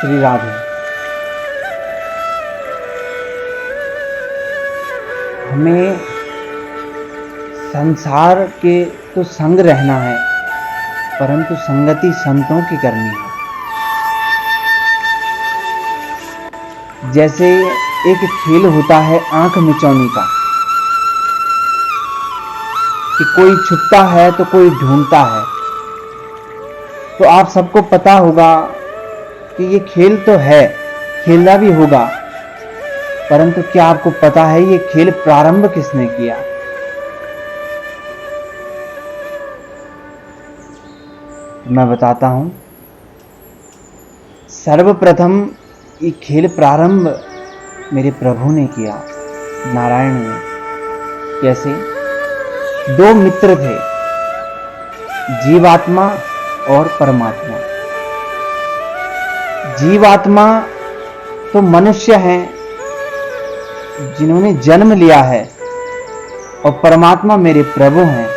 श्री राधे। हमें संसार के तो संग रहना है, परंतु संगति संतों की करनी है। जैसे एक खेल होता है आंख मिचौनी का, कि कोई छुपता है तो कोई ढूंढता है। तो आप सबको पता होगा कि ये खेल तो है, खेलना भी होगा, परंतु क्या आपको पता है ये खेल प्रारंभ किसने किया? मैं बताता हूं। सर्वप्रथम ये खेल प्रारंभ मेरे प्रभु ने किया, नारायण ने। कैसे? दो मित्र थे, जीवात्मा और परमात्मा। जीवात्मा तो मनुष्य हैं जिन्होंने जन्म लिया है, और परमात्मा मेरे प्रभु हैं।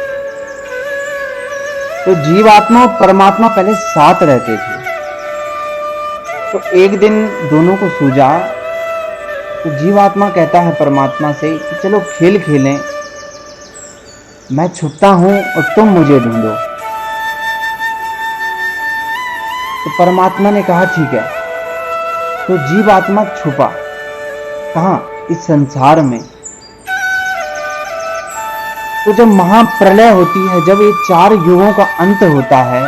तो जीवात्मा और परमात्मा पहले साथ रहते थे। तो एक दिन दोनों को सूझा, तो जीवात्मा कहता है परमात्मा से कि चलो खेल खेलें, मैं छुपता हूं और तुम मुझे ढूंढो। तो परमात्मा ने कहा ठीक है। तो जीवात्मा छुपा कहां? इस संसार में। तो जब महाप्रलय होती है, जब ये 4 युगों का अंत होता है,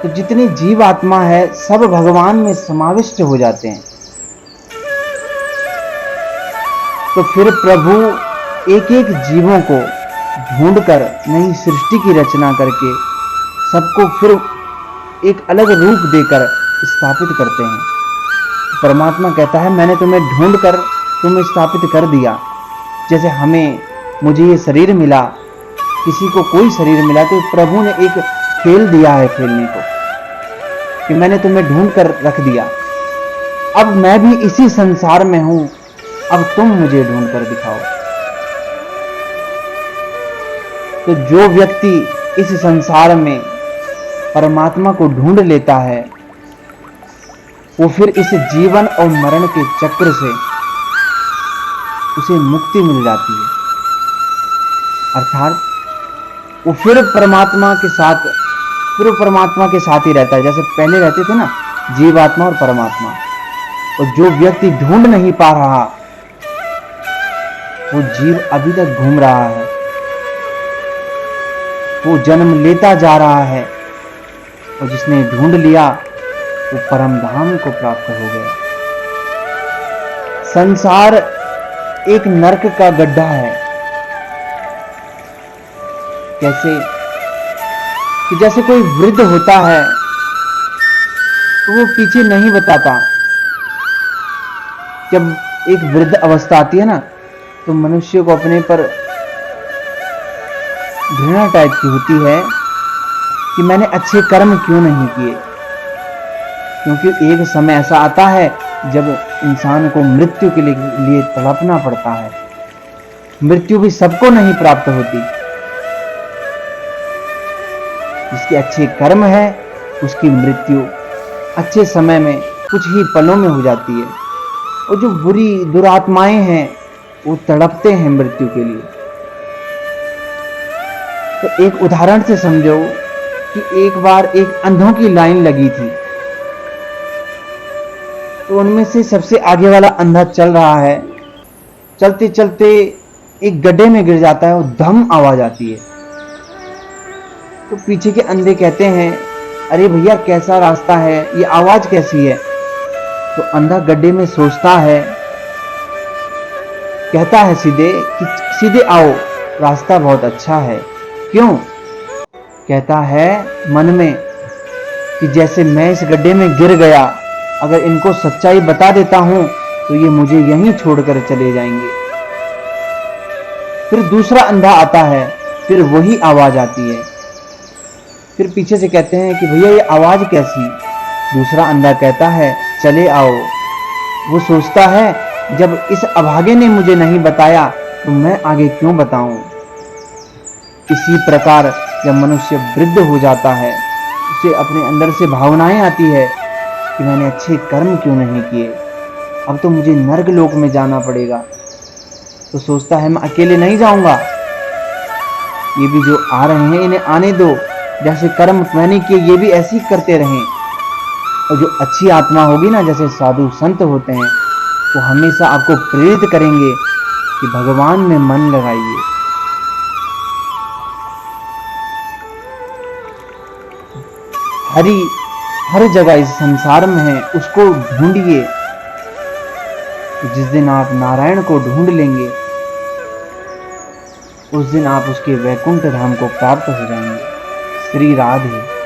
तो जितने जीवात्मा है सब भगवान में समाविष्ट हो जाते हैं। तो फिर प्रभु एक एक जीवों को ढूंढकर नई सृष्टि की रचना करके सबको फिर एक अलग रूप देकर स्थापित करते हैं। परमात्मा कहता है मैंने तुम्हें ढूंढकर तुम्हें स्थापित कर दिया। जैसे मुझे ये शरीर मिला, किसी को कोई शरीर मिला, तो प्रभु ने एक खेल दिया है खेलने को, कि मैंने तुम्हें ढूंढ कर रख दिया। अब मैं भी इसी संसार में हूं, अब तुम मुझे ढूंढ कर दिखाओ। तो जो व्यक्ति इस संसार में परमात्मा को ढूंढ लेता है, वो फिर इस जीवन और मरण के चक्र से उसे मुक्ति मिल जाती है। अर्थात वो फिर परमात्मा के साथ ही रहता है, जैसे पहले रहते थे ना, जीवात्मा और परमात्मा। और जो व्यक्ति ढूंढ नहीं पा रहा, वो जीव अभी तक घूम रहा है, वो जन्म लेता जा रहा है, और जिसने ढूंढ लिया वो परम धाम को प्राप्त हो गया। संसार एक नरक का गड्ढा है। कैसे? कि जैसे कोई वृद्ध होता है तो वो पीछे नहीं बताता। जब एक वृद्ध अवस्था आती है ना, तो मनुष्य को अपने पर घृणा टाइप की होती है कि मैंने अच्छे कर्म क्यों नहीं किए। क्योंकि एक समय ऐसा आता है जब इंसान को मृत्यु के लिए तड़पना पड़ता है। मृत्यु भी सबको नहीं प्राप्त होती। जिसके अच्छे कर्म है उसकी मृत्यु अच्छे समय में, कुछ ही पलों में हो जाती है। और जो बुरी दुरात्माएं हैं वो तड़पते हैं मृत्यु के लिए। तो एक उदाहरण से समझो कि एक बार एक अंधों की लाइन लगी थी। तो उनमें से सबसे आगे वाला अंधा चल रहा है, चलते चलते एक गड्ढे में गिर जाता है और धम आवाज आती है। तो पीछे के अंधे कहते हैं अरे भैया कैसा रास्ता है, ये आवाज कैसी है? तो अंधा गड्ढे में सोचता है, कहता है सीधे आओ, रास्ता बहुत अच्छा है। क्यों? कहता है मन में कि जैसे मैं इस गड्ढे में गिर गया, अगर इनको सच्चाई बता देता हूं तो ये मुझे यहीं छोड़कर चले जाएंगे। फिर दूसरा अंधा आता है, फिर वही आवाज आती है। फिर पीछे से कहते हैं कि भैया ये आवाज कैसी? दूसरा अंधा कहता है चले आओ। वो सोचता है जब इस अभागे ने मुझे नहीं बताया तो मैं आगे क्यों बताऊं। इसी प्रकार जब मनुष्य वृद्ध हो जाता है, उसे अपने अंदर से भावनाएं आती है कि मैंने अच्छे कर्म क्यों नहीं किए, अब तो मुझे नर्क लोक में जाना पड़ेगा। तो सोचता है मैं अकेले नहीं जाऊंगा, ये भी जो आ रहे हैं इन्हें आने दो, जैसे कर्म मैंने किए ये भी ऐसे ही करते रहें। और जो अच्छी आत्मा होगी ना, जैसे साधु संत होते हैं, वो हमेशा आपको प्रेरित करेंगे कि भगवान में मन लगाइए। हर जगह इस संसार में है, उसको ढूंढिए। जिस दिन आप नारायण को ढूंढ लेंगे, उस दिन आप उसके वैकुंठ धाम को प्राप्त हो जाएंगे। श्री राधे।